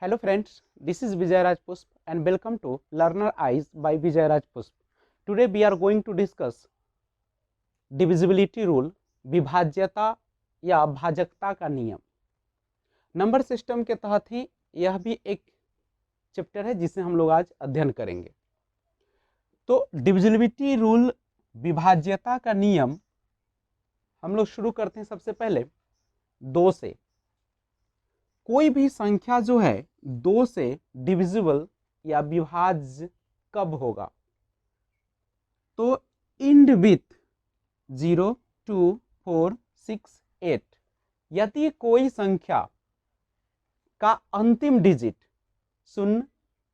Hello friends, this is Vijay Raj Pusp and welcome to Learner Eyes by Vijay Raj Pusp. Today we are going to discuss divisibility rule, विभाज्यता या भाजकता का नियम। Number system के तहत ही यह भी एक chapter है जिसे हम लोग आज अध्ययन करेंगे। तो डिविजिबिलिटी रूल, विभाज्यता का नियम हम लोग शुरू करते हैं सबसे पहले 2 से। कोई भी संख्या जो है 2 से डिविजिबल या विभाज्य कब होगा? तो इंड विथ 0, 2, 4, 6, 8 यदि कोई संख्या का अंतिम डिजिट 0,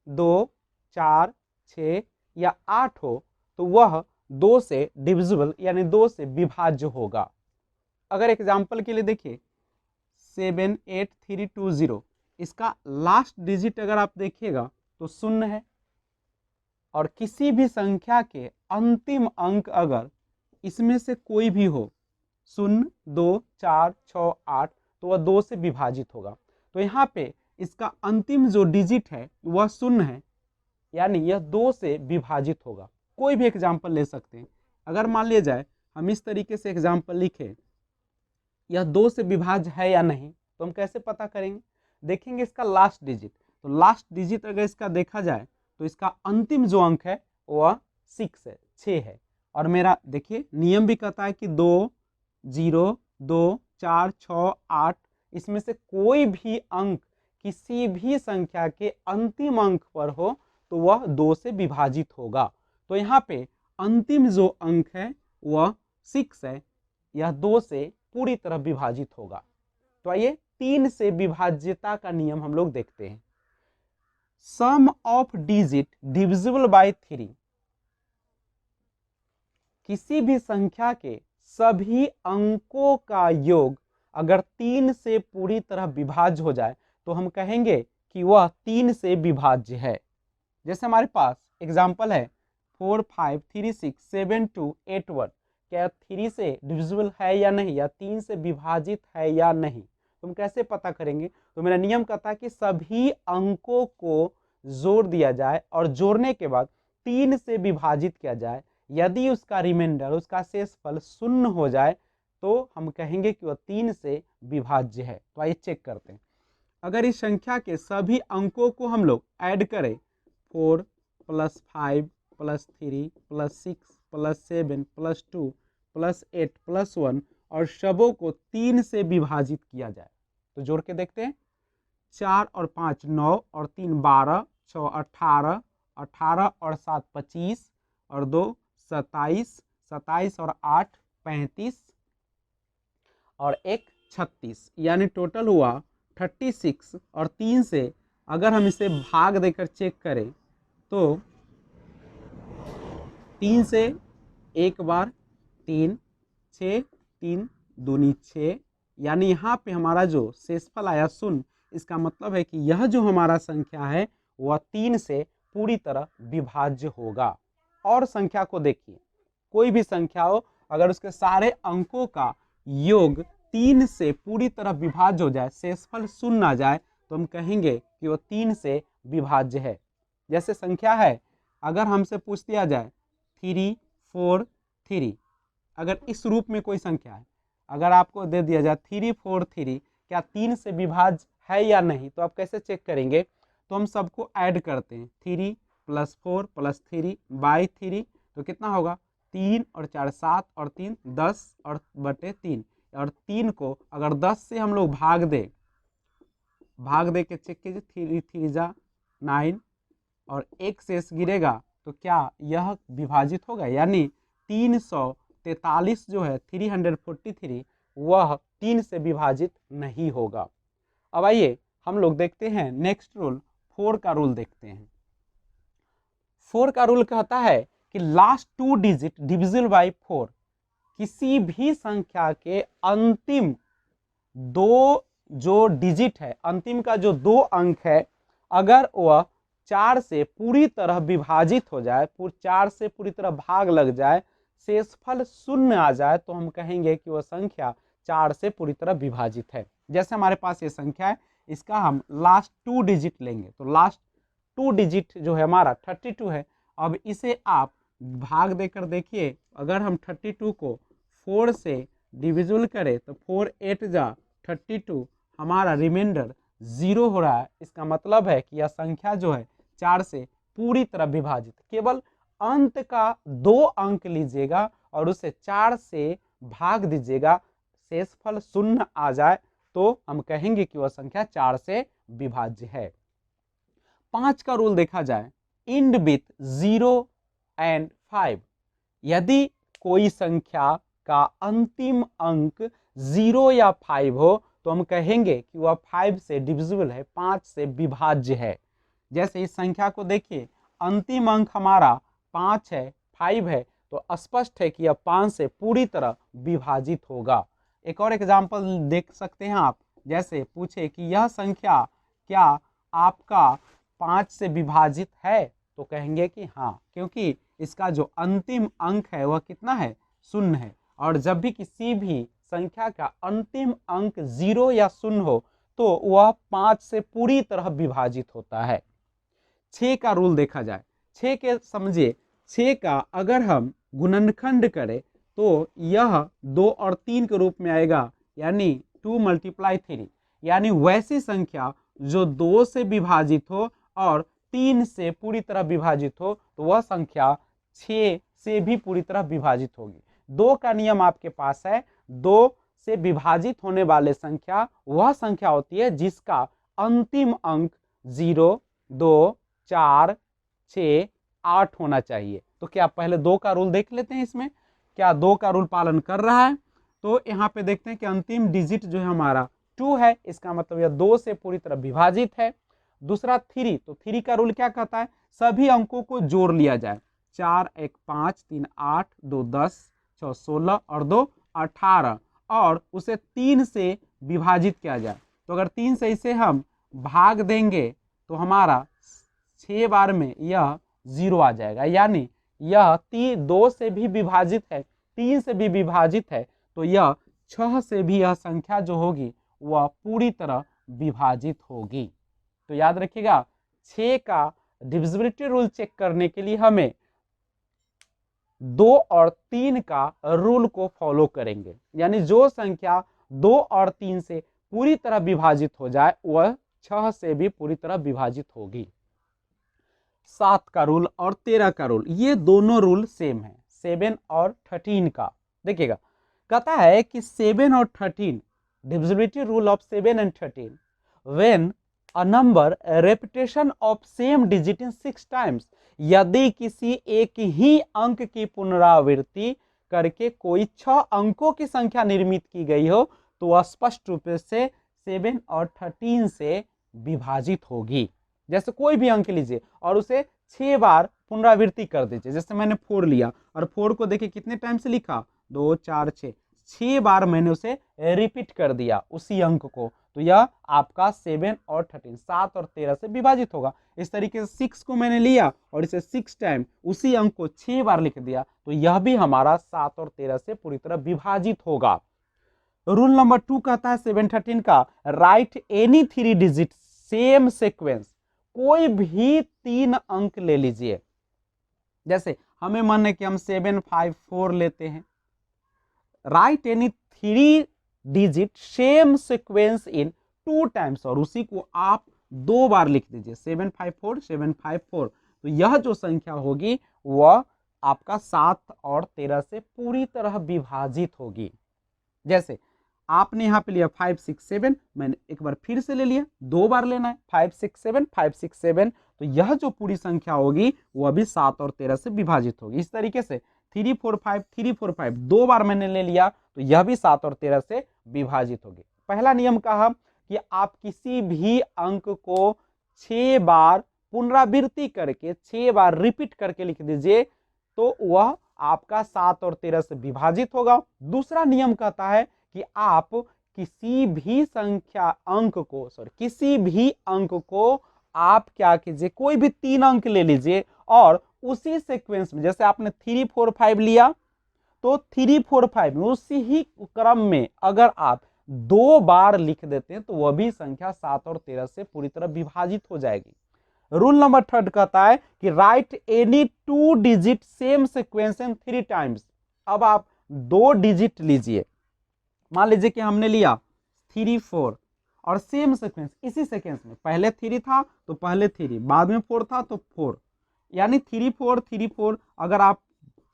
2, 4, 6 या 8 हो तो वह 2 से डिविजिबल यानी 2 से विभाज्य होगा। अगर एग्जाम्पल के लिए देखिए 78320, इसका लास्ट डिजिट अगर आप देखिएगा तो 0 है और किसी भी संख्या के अंतिम अंक अगर इसमें से कोई भी हो 0, 2, 4, 6, 8 तो वह 2 से विभाजित होगा। तो यहाँ पे इसका अंतिम जो डिजिट है वह 0 है यानी यह 2 से विभाजित होगा। कोई भी एग्जाम्पल ले सकते हैं। अगर मान लिया जाए हम इस तरीके से एग्जाम्पल लिखें, यह 2 से विभाज्य है या नहीं, तो हम कैसे पता करेंगे? देखेंगे इसका लास्ट डिजिट। तो लास्ट डिजिट अगर इसका देखा जाए तो इसका अंतिम जो अंक है वह 6 है, 6 है। और मेरा देखिए नियम भी कहता है कि 2, 0, 2, 4, 6, 8 इसमें से कोई भी अंक किसी भी संख्या के अंतिम अंक पर हो तो वह 2 से विभाजित होगा। तो यहाँ पे अंतिम जो अंक है वह 6 है, यह 2 से पूरी तरह विभाजित होगा। तो आइए 3 से विभाज्यता का नियम हम लोग देखते हैं। सम ऑफ डिजिट डिविजिबल बाय 3, किसी भी संख्या के सभी अंकों का योग अगर 3 से पूरी तरह विभाज्य हो जाए तो हम कहेंगे कि वह 3 से विभाज्य है। जैसे हमारे पास एग्जाम्पल है 4, 5, 3, 6, 7, 2, 8, 1, क्या 3 से डिविजिबल है या नहीं, या 3 से विभाजित है या नहीं, तो हम कैसे पता करेंगे? तो मेरा नियम कहता है कि सभी अंकों को जोड़ दिया जाए और जोड़ने के बाद 3 से विभाजित किया जाए। यदि उसका रिमाइंडर, उसका शेषफल 0 हो जाए तो हम कहेंगे कि वह 3 से विभाज्य है। तो आइए चेक करते हैं। अगर इस संख्या के सभी अंकों को हम लोग ऐड करें 4 + 5 + 3 + 6 + 7 + 2 + 8 + 1 और सबों को 3 से विभाजित किया जाए तो जोड़ के देखते हैं। 4 और 5 9 और 3 12, 6 18, 18 और 7 25 और 2 27, 27 और 8 35 और 1 36, यानी टोटल हुआ 36। और 3 से अगर हम इसे भाग देकर चेक करें तो 3 से एक बार 3, 6, 3 दूनी 6, यानी यहाँ पे हमारा जो शेषफल आया 0, इसका मतलब है कि यह जो हमारा संख्या है वह 3 से पूरी तरह विभाज्य होगा। और संख्या को देखिए, कोई भी संख्या हो अगर उसके सारे अंकों का योग 3 से पूरी तरह विभाज्य हो जाए, शेषफल 0 आ जाए, तो हम कहेंगे कि वह 3 से विभाज्य है। जैसे संख्या है, अगर हमसे पूछ दिया जाए 3, 4, 3, अगर इस रूप में कोई संख्या है, अगर आपको दे दिया जाए 3, 4, 3 क्या 3 से विभाज्य है या नहीं, तो आप कैसे चेक करेंगे? तो हम सबको ऐड करते हैं 3 + 4 + 3 / 3, तो कितना होगा? 3 और 4 7 और 3 10 और बटे 3, और 3 को अगर 10 से हम लोग भाग दे के चेक कीजिए, 3 3 जा 9 और 1 शेष गिरेगा तो क्या यह विभाजित होगा? यानी 343 जो है 343 वह 3 से विभाजित नहीं होगा। अब आइए हम लोग देखते हैं नेक्स्ट रूल, 4 का रूल देखते हैं। 4 का रूल कहता है कि लास्ट 2 डिजिट डिविजिबल बाय 4, किसी भी संख्या के अंतिम 2 जो डिजिट है, अंतिम का जो 2 अंक है, अगर वह 4 से पूरी तरह विभाजित हो जाए, 4 से पूरी तरह भाग लग जाए, शेषफल 0 आ जाए, तो हम कहेंगे कि वह संख्या 4 से पूरी तरह विभाजित है। जैसे हमारे पास ये संख्या है, इसका हम लास्ट 2 डिजिट लेंगे, तो लास्ट 2 डिजिट जो है हमारा 32 है। अब इसे आप भाग देकर देखिए, अगर हम 32 को 4 से डिविजिबल करें तो 4 8 जा 32, हमारा रिमाइंडर 0 हो रहा है। इसका मतलब है कि यह संख्या जो है 4 से पूरी तरह विभाजित, केवल अंत का 2 अंक लीजिएगा और उसे 4 से भाग दीजिएगा, शेषफल 0 आ जाए तो हम कहेंगे कि वह संख्या 4 से विभाज्य है। 5 का रूल देखा जाए, इंड विथ 0 एंड 5। यदि कोई संख्या का अंतिम अंक 0 या 5 हो तो हम कहेंगे कि वह 5 से डिविजिबल है, 5 से विभाज्य है। जैसे इस संख्या को देखिए, अंतिम अंक हमारा 5 है, 5 है, तो स्पष्ट है कि यह 5 से पूरी तरह विभाजित होगा। एक और एग्जाम्पल देख सकते हैं आप, जैसे पूछे कि यह संख्या क्या आपका 5 से विभाजित है, तो कहेंगे कि हाँ, क्योंकि इसका जो अंतिम अंक है वह कितना है, 0 है। और जब भी किसी भी संख्या का अंतिम अंक 0 या 0 हो तो वह 5 से पूरी तरह विभाजित होता है। 6 का रूल देखा जाए, 6 के समझिए, 6 का अगर हम गुणनखंड करें तो यह 2 और 3 के रूप में आएगा, यानी 2 × 3, यानी वैसी संख्या जो 2 से विभाजित हो और 3 से पूरी तरह विभाजित हो तो वह संख्या 6 से भी पूरी तरह विभाजित होगी। 2 का नियम आपके पास है, 2 से विभाजित होने वाले संख्या वह संख्या होती है जिसका अंतिम अंक 0, 2, 4, 6, 8 होना चाहिए। तो क्या पहले 2 का रूल देख लेते हैं, इसमें क्या 2 का रूल पालन कर रहा है? तो यहाँ पे देखते हैं कि अंतिम डिजिट जो है हमारा 2 है, इसका मतलब यह 2 से पूरी तरह विभाजित है। दूसरा 3, तो 3 का रूल क्या कहता है, सभी अंकों को जोड़ लिया जाए, 4 1 5 3 8 2 10 6 16 और 2 18, और उसे 3 से विभाजित किया जाए। तो अगर 3 से इसे हम भाग देंगे तो हमारा 6 बार में यह 0 आ जाएगा, यानी यह 2 से भी विभाजित है, 3 से भी विभाजित है, तो यह 6 से भी यह संख्या जो होगी वह पूरी तरह विभाजित होगी। तो याद रखिएगा, 6 का डिविजिबिलिटी रूल चेक करने के लिए हमें 2 और 3 का रूल को फॉलो करेंगे, यानी जो संख्या 2 और 3 से पूरी तरह विभाजित हो जाए वह 6 से भी पूरी तरह विभाजित होगी। 7 का रूल और 13 का रूल, ये दोनों रूल सेम है, 7 और 13 का। देखिएगा, कहता है कि 7 और 13, divisibility rule of 7 and 13, when a number repetition of same digit in 6 times, यदि किसी एक ही अंक की पुनरावृत्ति करके कोई 6 अंकों की संख्या निर्मित की गई हो तो वह स्पष्ट रूप से 7 और 13 से विभाजित होगी। जैसे कोई भी अंक लीजिए और उसे 6 बार पुनरावृत्ति कर दीजिए, जैसे मैंने 4 लिया और 4 को देखिए कितने टाइम से लिखा, 2 4 6, 6 बार मैंने उसे रिपीट कर दिया उसी अंक को, तो यह आपका 7 और 13, 7 और 13 से विभाजित होगा। इस तरीके से 6 को मैंने लिया और इसे 6 टाइम उसी अंक को 6 बार लिख दिया, तो यह भी हमारा 7 और 13 से पूरी तरह विभाजित होगा। रूल नंबर 2 कहता है 7 13 का, right any 3 digit same sequence, कोई भी 3 अंक ले लीजिए। जैसे हमें मन है कि हम 7 5 4 लेते हैं, right any 3 digit same sequence in 2 times, और उसी को आप 2 बार लिख दीजिए, 7 5 4 7 5 4, तो यह जो संख्या होगी वह आपका 7 और 13 से पूरी तरह विभाजित होगी। जैसे आपने यहाँ पे लिया 5 6 7, मैंने एक बार फिर से ले लिया, 2 बार लेना है, 5 6 7 5 6 7, तो यह जो पूरी संख्या होगी वह भी 7 और 13 से विभाजित होगी। इस तरीके से 3 4 5 3 4 5 2 बार मैंने ले लिया तो यह भी 7 और 13 से विभाजित होगी। पहला नियम कहा कि आप किसी भी अंक को 6 बार पुनरावृत्ति करके 6 बार रिपीट करके लिख दीजिए तो वह आपका 7 और 13 से विभाजित होगा। दूसरा नियम कहता है कि आप किसी भी अंक को आप क्या कीजिए, कोई भी 3 अंक ले लीजिए और उसी सीक्वेंस में, जैसे आपने 3 4 5 लिया तो 3 4 5 में उसी ही क्रम में अगर आप 2 बार लिख देते हैं तो वह भी संख्या 7 और 13 से पूरी तरह विभाजित हो जाएगी। रूल नंबर 3 कहता है कि right any 2 digit same sequence in 3 times. अब आप 2 डिजिट लीजिए, मान लीजिए कि हमने लिया 3 4 और सेम सीक्वेंस इसी सीक्वेंस में, पहले 3 था तो पहले 3, बाद में 4 था तो 4, यानी 3 4 अगर आप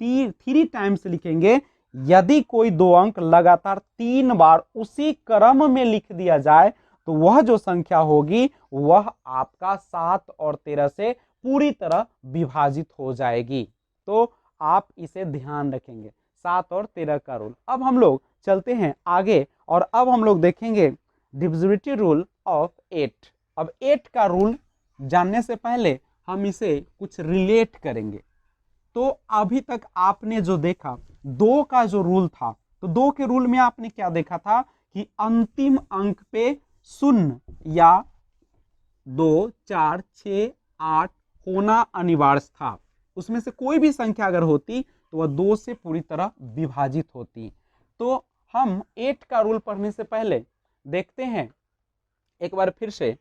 3 टाइम्स लिखेंगे, यदि कोई 2 अंक लगातार 3 बार उसी क्रम में लिख दिया जाए तो वह जो संख्या होगी वह आपका 7 और 13 से पूरी तरह विभाजित हो जाएगी। तो आप इसे ध्यान रखेंगे, 7 और 13 का रूल। अब हम लोग चलते हैं आगे और अब हम लोग देखेंगे डिविजिबिलिटी रूल ऑफ 8। अब 8 का रूल जानने से पहले हम इसे कुछ रिलेट करेंगे। तो अभी तक आपने जो देखा 2 का जो रूल था, तो 2 के रूल में आपने क्या देखा था कि अंतिम अंक पे 0 या 2 4 6 8 होना अनिवार्य था। उसमें से कोई भी संख्या अगर होती तो वह 2 से पूरी तरह विभाजित होती। तो हम 8 का रूल पढ़ने से पहले देखते हैं एक बार फिर से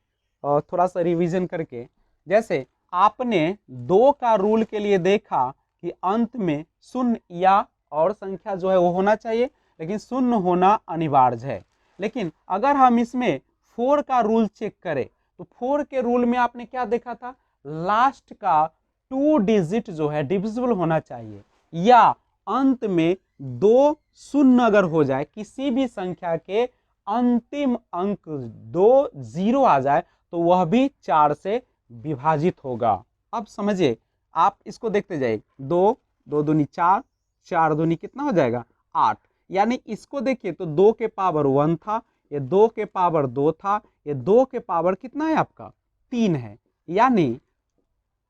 थोड़ा सा रिवीजन करके। जैसे आपने 2 का रूल के लिए देखा कि अंत में 0 या और संख्या जो है वो होना चाहिए, लेकिन 0 होना अनिवार्य है। लेकिन अगर हम इसमें 4 का रूल चेक करें तो 4 के रूल में आपने क्या देखा था, लास्ट का 2 डिजिट जो है डिविजिबल होना चाहिए, या अंत में 2 शून्य अगर हो जाए, किसी भी संख्या के अंतिम अंक 2 0 आ जाए तो वह भी 4 से विभाजित होगा। अब समझिए, आप इसको देखते जाइए, 2 2 दूनी 4, 4 दूनी कितना हो जाएगा 8, यानी इसको देखिए तो 2 के पावर 1 था, ये 2 के पावर 2 था, ये 2 के पावर कितना है आपका 3 है। यानी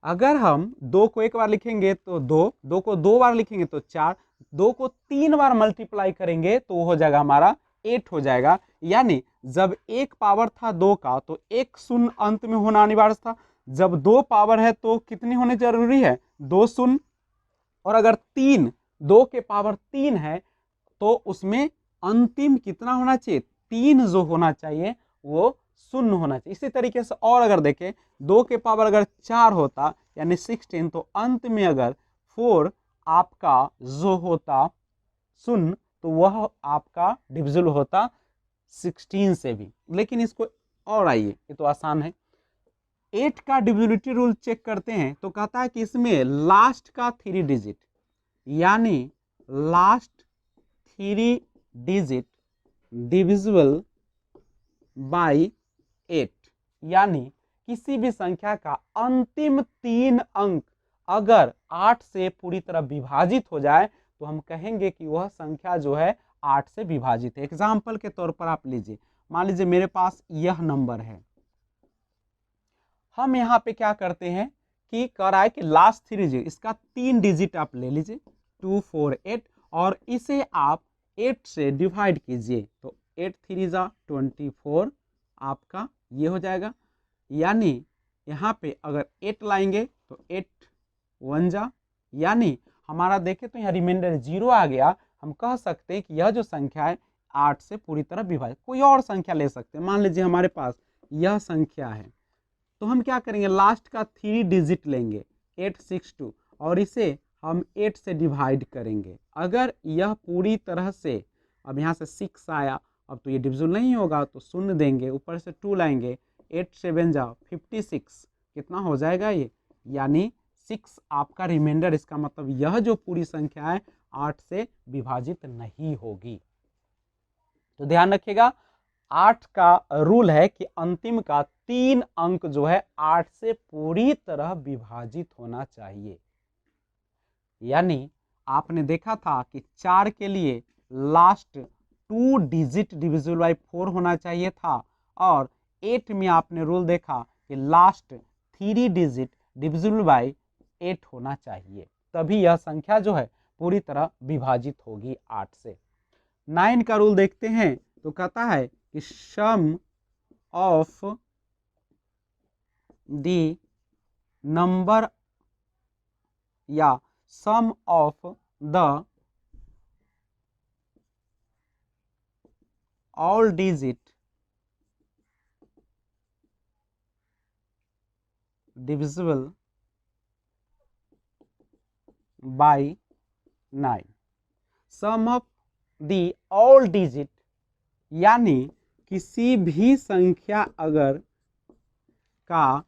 अगर हम 2 को एक बार लिखेंगे तो 2, 2 को 2 बार लिखेंगे तो 4, 2 को 3 बार मल्टीप्लाई करेंगे तो हो जाएगा हमारा 8 हो जाएगा। यानी जब एक पावर था 2 का तो एक शून्य अंत में होना अनिवार्य था, जब 2 पावर है तो कितनी होने जरूरी है 2 शून्य, और अगर 2 के पावर 3 है तो उसमें अंतिम कितना होना चाहिए 3 जो होना चाहिए वो 0 होना चाहिए। इसी तरीके से और अगर देखें 2 के पावर अगर 4 होता यानी 16, तो अंत में अगर 4 आपका जो होता 0 तो वह आपका डिविजिबल होता 16 से भी। लेकिन इसको और आइए, ये तो आसान है। 8 का डिविजिबिलिटी रूल चेक करते हैं तो कहता है कि इसमें लास्ट का 3 डिजिट, यानी लास्ट 3 डिजिट डिविजिबल बाई 8, यानी किसी भी संख्या का अंतिम 3 अंक अगर 8 से पूरी तरह विभाजित हो जाए तो हम कहेंगे कि वह संख्या जो है 8 से विभाजित है। एग्जाम्पल के तौर पर आप लीजिए, मान लीजिए मेरे पास यह नंबर है, हम यहाँ पे क्या करते हैं कि कह रहा है कि लास्ट 3 डिजिट, इसका 3 डिजिट आप ले लीजिए 2 4 8, और इसे आप 8 से डिवाइड कीजिए तो 8 3 जा 24 आपका ये हो जाएगा। यानी यहाँ पे अगर 8 लाएंगे तो 8 1 जा, यानी हमारा देखें तो यहाँ रिमाइंडर 0 आ गया। हम कह सकते हैं कि यह जो संख्या है 8 से पूरी तरह विभाजित। कोई और संख्या ले सकते हैं, मान लीजिए हमारे पास यह संख्या है, तो हम क्या करेंगे लास्ट का 3 डिजिट लेंगे 862 और इसे हम 8 से डिवाइड करेंगे। अगर यह पूरी तरह से, अब यहाँ से 6 आया, अब तो ये डिविजिबल नहीं होगा तो 0 देंगे, ऊपर से 2 लाएंगे, 8 7 जा 56, कितना हो जाएगा ये, यानी 6 आपका रिमाइंडर। इसका मतलब यह जो पूरी संख्या है 8 से विभाजित नहीं होगी। तो ध्यान रखिएगा, 8 का रूल है कि अंतिम का 3 अंक जो है 8 से पूरी तरह विभाजित होना चाहिए। यानी आपने देखा था कि 4 के लिए लास्ट 2 डिजिट डिविजिबल बाई 4 होना चाहिए था, और 8 में आपने रूल देखा कि लास्ट 3 डिजिट डिविजिबल बाई 8 होना चाहिए, तभी यह संख्या जो है पूरी तरह विभाजित होगी 8 से। 9 का रूल देखते हैं तो कहता है कि सम ऑफ द नंबर या sum of the all digit divisible by 9। Sum of the all digit, यानी किसी भी संख्या अगर का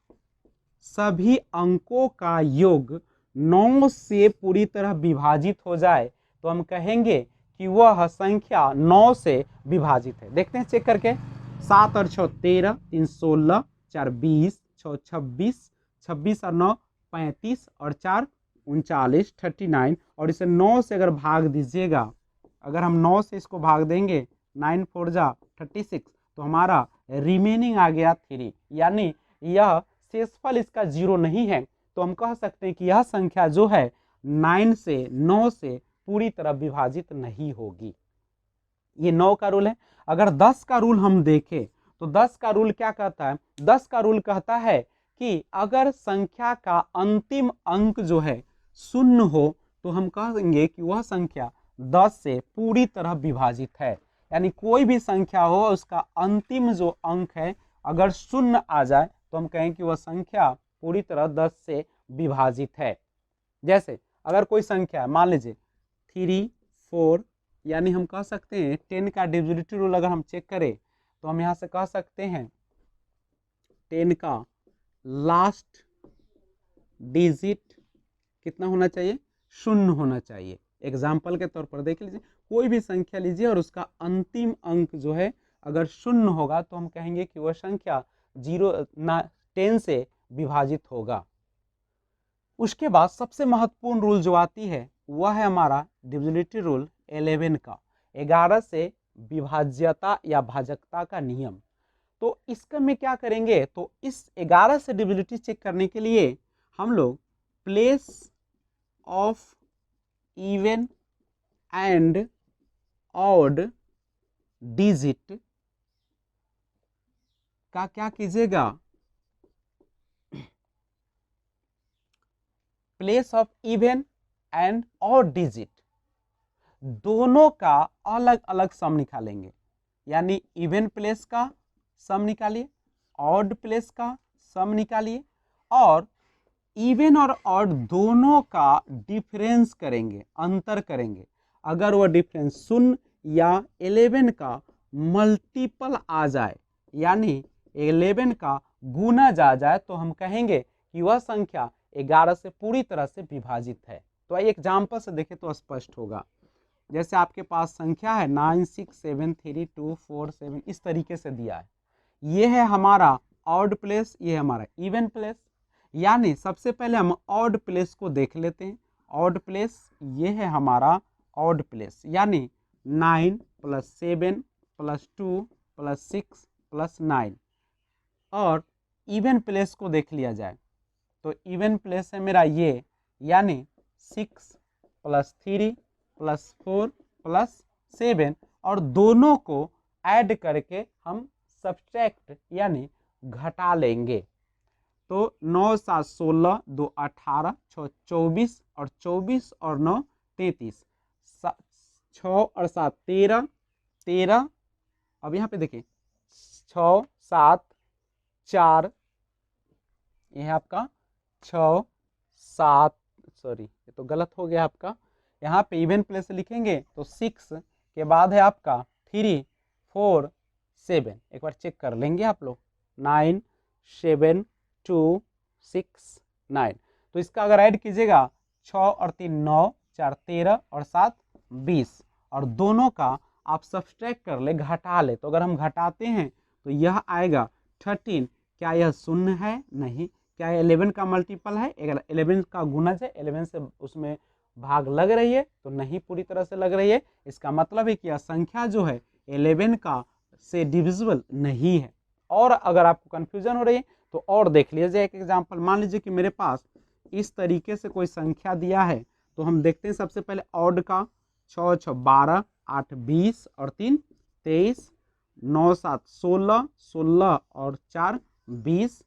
सभी अंकों का योग 9 से पूरी तरह विभाजित हो जाए तो हम कहेंगे कि वह संख्या 9 से विभाजित है। देखते हैं चेक करके। 7 और 6 13, 3 16, 4 20, 6 26, 26 और 9 35 और 4 39 39। और इसे 9 से अगर भाग दीजिएगा, अगर हम 9 से इसको भाग देंगे, 9 4 जा 36, तो हमारा रिमेनिंग आ गया 3, यानी यह शेषफल इसका 0 नहीं है। तो हम कह सकते हैं कि यह संख्या जो है 9 से पूरी तरह विभाजित नहीं होगी। ये 9 का रूल है। अगर 10 का रूल हम देखें तो 10 का रूल क्या कहता है? 10 का रूल कहता है कि अगर संख्या का अंतिम अंक जो है 0 हो तो हम कहेंगे कि वह संख्या 10 से पूरी तरह विभाजित है। यानी कोई भी संख्या हो, उसका अंतिम जो अंक है अगर 0 आ जाए तो हम कहें कि वह संख्या पूरी तरह 10 से विभाजित है। जैसे अगर कोई संख्या मान लीजिए 3 4, यानी हम कह सकते हैं 10 का डिविजिबिलिटी रूल अगर हम चेक करें तो हम यहाँ से कह सकते हैं 10 का लास्ट डिजिट कितना होना चाहिए? 0 होना चाहिए। एग्जाम्पल के तौर पर देख लीजिए, कोई भी संख्या लीजिए और उसका अंतिम अंक जो है अगर 0 होगा तो हम कहेंगे कि वह संख्या 10 से विभाजित होगा। उसके बाद सबसे महत्वपूर्ण रूल जो आती है वह है हमारा डिविजिबिलिटी रूल 11 का, 11 से विभाज्यता या भाजकता का नियम। तो इसका में क्या करेंगे, तो इस 11 से डिविजिबिलिटी चेक करने के लिए हम लोग place of even and odd digit का क्या कीजिएगा, place of even and odd digit दोनों का अलग अलग सम निकालेंगे। यानी इवन प्लेस का सम निकालिए, ऑड प्लेस का सम निकालिए, और इवन और ऑड दोनों का डिफरेंस करेंगे, अंतर करेंगे। अगर वह डिफरेंस 0 या 11 का मल्टीपल आ जाए, यानी 11 का गुना जा जाए, तो हम कहेंगे कि वह संख्या 11 से पूरी तरह से विभाजित है। तो आइए एग्जाम्पल से देखें तो स्पष्ट होगा। जैसे आपके पास संख्या है 96732447, इस तरीके से दिया है। ये है हमारा ऑड प्लेस, ये है हमारा इवन प्लेस। यानी सबसे पहले हम ऑड प्लेस को देख लेते हैं। ऑड प्लेस ये है हमारा ऑड प्लेस, यानी 9 + 7 + 2 + 6 + 9। और इवन प्लेस को देख लिया जाए तो इवन प्लेस है मेरा ये, यानी 6 + 3 + 4 + 7, और दोनों को ऐड करके हम सब्ट्रैक्ट यानी घटा लेंगे। तो 9 7 16, 2 18, 6 24, और 24 और 9 33, 6 और 7 13 13। अब यहाँ पे देखिए 6 7 4, यह है आपका 6 7, सॉरी ये तो गलत हो गया आपका। यहाँ पे इवन प्लेस से लिखेंगे तो 6 के बाद है आपका 3 4 7। एक बार चेक कर लेंगे आप लोग, 9 7 2 6 9। तो इसका अगर ऐड कीजिएगा 6 और 3 9, 4 13 और 7 20, और दोनों का आप सब्सट्रैक्ट कर ले, घटा ले। तो अगर हम घटाते हैं तो यह आएगा 13। क्या यह 0 है? नहीं। क्या 11 का मल्टीपल है? 11 का गुणज है, 11 से उसमें भाग लग रही है? तो नहीं पूरी तरह से लग रही है। इसका मतलब है कि यह संख्या जो है 11 का से डिविजिबल नहीं है। और अगर आपको कंफ्यूजन हो रही है तो और देख लीजिए एक एग्जांपल। मान लीजिए कि मेरे पास इस तरीके से कोई संख्या दिया है, तो हम देखते हैं सबसे पहले ऑड का। 6 6 12, 8 20 और 3 23, 9 7 16, 16 और 4 20।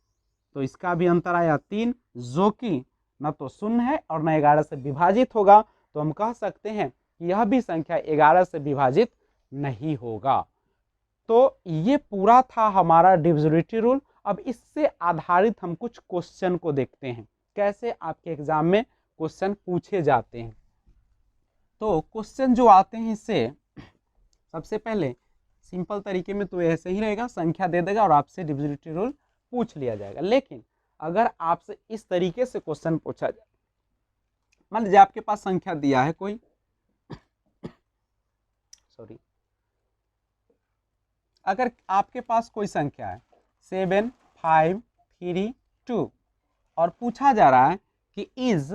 तो इसका भी अंतर आया 3, जो कि न तो 0 है और न 11 से विभाजित होगा। तो हम कह सकते हैं कि यह भी संख्या 11 से विभाजित नहीं होगा। तो ये पूरा था हमारा डिविजिबिलिटी रूल। अब इससे आधारित हम कुछ क्वेश्चन को देखते हैं, कैसे आपके एग्जाम में क्वेश्चन पूछे जाते हैं। तो क्वेश्चन जो आते हैं इससे सबसे पहले सिंपल तरीके में तो ऐसे ही रहेगा, संख्या दे देगा और आपसे डिविजिबिलिटी रूल पूछ लिया जाएगा। लेकिन अगर आपसे इस तरीके से क्वेश्चन पूछा जाए, मान लीजिए आपके पास संख्या दिया है कोई सॉरी, अगर आपके पास कोई संख्या है 7, 5, 3, 2 और पूछा जा रहा है कि is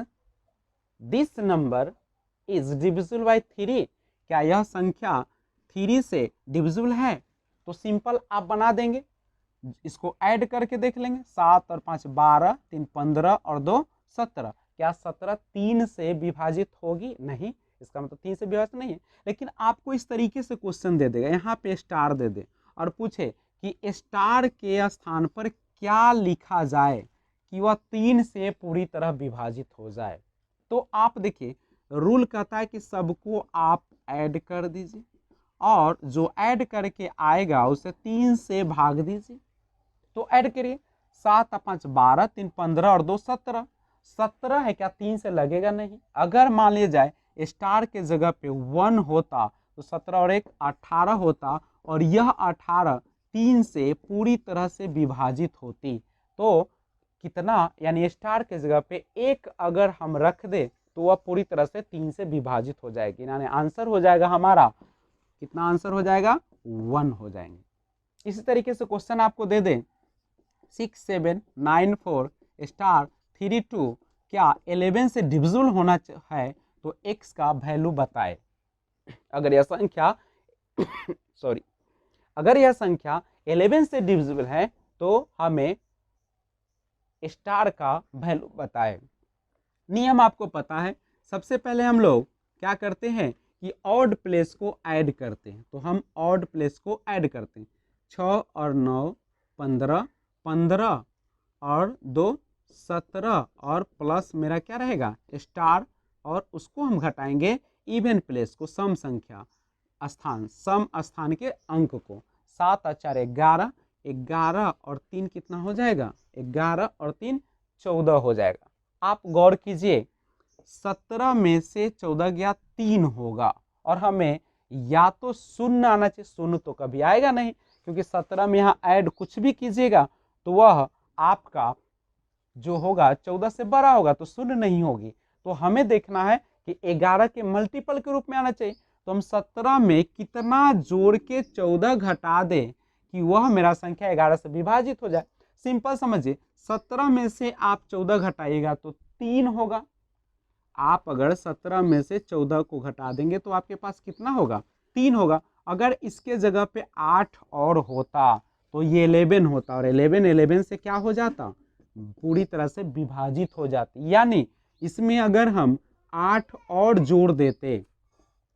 this number is divisible by 3, क्या यह संख्या 3 से डिविजिबल है? तो सिंपल आप बना देंगे, इसको ऐड करके देख लेंगे। 7 और 5 12, 3 15 और 2 17। क्या 17 3 से विभाजित होगी? नहीं, इसका मतलब 3 से विभाजित नहीं है। लेकिन आपको इस तरीके से क्वेश्चन दे देगा, यहाँ पे स्टार दे दे और पूछे कि स्टार के स्थान पर क्या लिखा जाए कि वह 3 से पूरी तरह विभाजित हो जाए। तो आप देखिए, रूल कहता है कि सबको आप ऐड कर दीजिए और जो ऐड करके आएगा उसे 3 से भाग दीजिए। तो ऐड करिए, 7 और 5 12, 3 15 और 2 17। 17 है, क्या 3 से लगेगा? नहीं। अगर मान लिया जाए स्टार के जगह पे 1 होता तो 17 और 1 18 होता और यह 18 3 से पूरी तरह से विभाजित होती। तो कितना, यानी स्टार के जगह पे 1 अगर हम रख दे तो वह पूरी तरह से 3 से विभाजित हो जाएगी। यानी आंसर हो जाएगा हमारा कितना? आंसर हो जाएगा 1 हो जाएंगे। इसी तरीके से क्वेश्चन आपको दे दें 6 7 9 4 स्टार 3 2, क्या 11 से डिविजिबल होना है तो x का वैल्यू बताए। अगर यह संख्या सॉरी, अगर यह संख्या 11 से डिविजिबल है तो हमें स्टार का वैल्यू बताए। नियम आपको पता है, सबसे पहले हम लोग क्या करते हैं कि ऑड प्लेस को ऐड करते हैं। तो हम ऑड प्लेस को ऐड करते हैं, 6 और 9 15, 15 और 2 17 और प्लस मेरा क्या रहेगा? स्टार, और उसको हम घटाएंगे इवन प्लेस को, सम संख्या स्थान, सम स्थान के अंक को। 7 और 4 11, 11 और 3 कितना हो जाएगा? 11 और 3 14 हो जाएगा। आप गौर कीजिए, 17 में से 14 गया 3 होगा और हमें या तो शून्य आना चाहिए, शून्य तो कभी आएगा नहीं क्योंकि 17 में यहाँ ऐड कुछ भी कीजिएगा तो वह आपका जो होगा 14 से बड़ा होगा, तो शून्य नहीं होगी। तो हमें देखना है कि 11 के मल्टीपल के रूप में आना चाहिए। तो हम 17 में कितना जोड़ के 14 घटा दें कि वह मेरा संख्या 11 से विभाजित हो जाए। सिंपल समझिए, 17 में से आप 14 घटाइएगा तो 3 होगा। आप अगर 17 में से 14 को घटा देंगे तो आपके पास कितना होगा? 3 होगा। अगर इसके जगह पे 8 और होता तो ये 11 होता और 11 से क्या हो जाता? पूरी तरह से विभाजित हो जाती। यानी इसमें अगर हम 8 और जोड़ देते,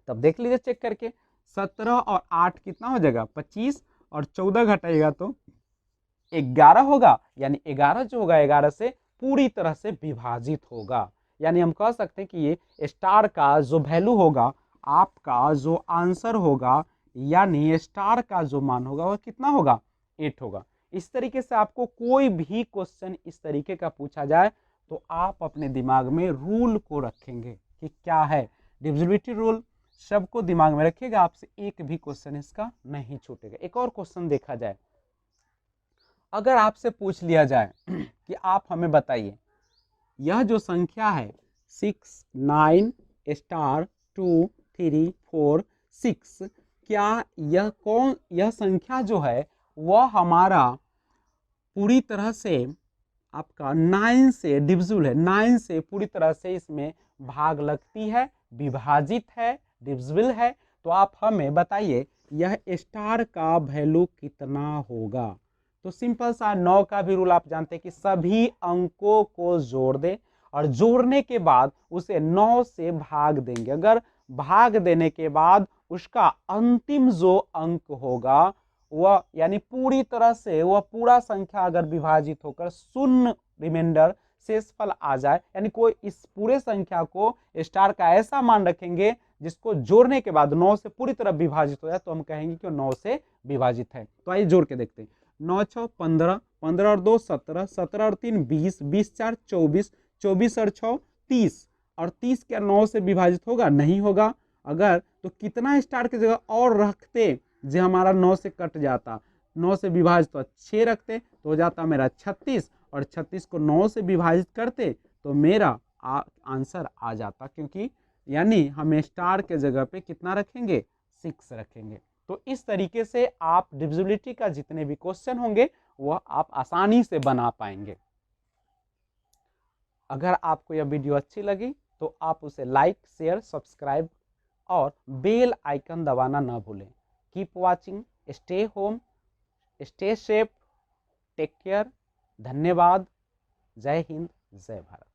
तब देख लीजिए चेक करके, 17 और 8 कितना हो जाएगा? 25 और 14 घटाएगा तो 11 होगा। यानी 11 जो होगा 11 से पूरी तरह से विभाजित होगा। यानी हम कह सकते हैं कि ये स्टार का जो वैल्यू होगा, आपका जो आंसर होगा, यानी स्टार का जो मान होगा वह कितना होगा? 8 होगा। इस तरीके से आपको कोई भी क्वेश्चन इस तरीके का पूछा जाए तो आप अपने दिमाग में रूल को रखेंगे कि क्या है डिविजिबिलिटी रूल, सबको दिमाग में रखिएगा, आपसे एक भी क्वेश्चन इसका नहीं छूटेगा। एक और क्वेश्चन देखा जाए, अगर आपसे पूछ लिया जाए कि आप हमें बताइए यह जो संख्या है 6 9 स्टार 2 3 4 6, क्या यह संख्या जो है वह हमारा पूरी तरह से आपका 9 से डिविजिबल है, 9 से पूरी तरह से इसमें भाग लगती है, विभाजित है, डिविजिबल है। तो आप हमें बताइए यह स्टार का वैल्यू कितना होगा। तो सिंपल सा 9 का भी रूल आप जानते हैं कि सभी अंकों को जोड़ दे और जोड़ने के बाद उसे 9 से भाग देंगे। अगर भाग देने के बाद उसका अंतिम जो अंक होगा वह, यानी पूरी तरह से वह पूरा संख्या अगर विभाजित होकर शून्य रिमाइंडर शेषफल आ जाए, यानी कोई इस पूरे संख्या को स्टार का ऐसा मान रखेंगे जिसको जोड़ने के बाद 9 से पूरी तरह विभाजित हो जाए, तो हम कहेंगे कि वो 9 से विभाजित है। तो आइए जोड़ के देखते हैं। 9 6 15, 15 और 2 17, 17 और 3 20, 20 4 24, 24 और 6 30, और 30 क्या 9 से विभाजित होगा? नहीं होगा। अगर तो कितना स्टार की जगह और रखते जो हमारा 9 से कट जाता, 9 से विभाजित तो 6 रखते तो हो जाता मेरा 36, और 36 को 9 से विभाजित करते तो मेरा आंसर आ जाता, क्योंकि यानी हम स्टार के जगह पे कितना रखेंगे? 6 रखेंगे। तो इस तरीके से आप डिविजिबिलिटी का जितने भी क्वेश्चन होंगे वह आप आसानी से बना पाएंगे। अगर आपको यह वीडियो अच्छी लगी तो आप उसे लाइक, शेयर, सब्सक्राइब और बेल आइकन दबाना ना भूलें। Keep watching, stay home, stay safe, take care. धन्यवाद। जय हिंद, जय भारत।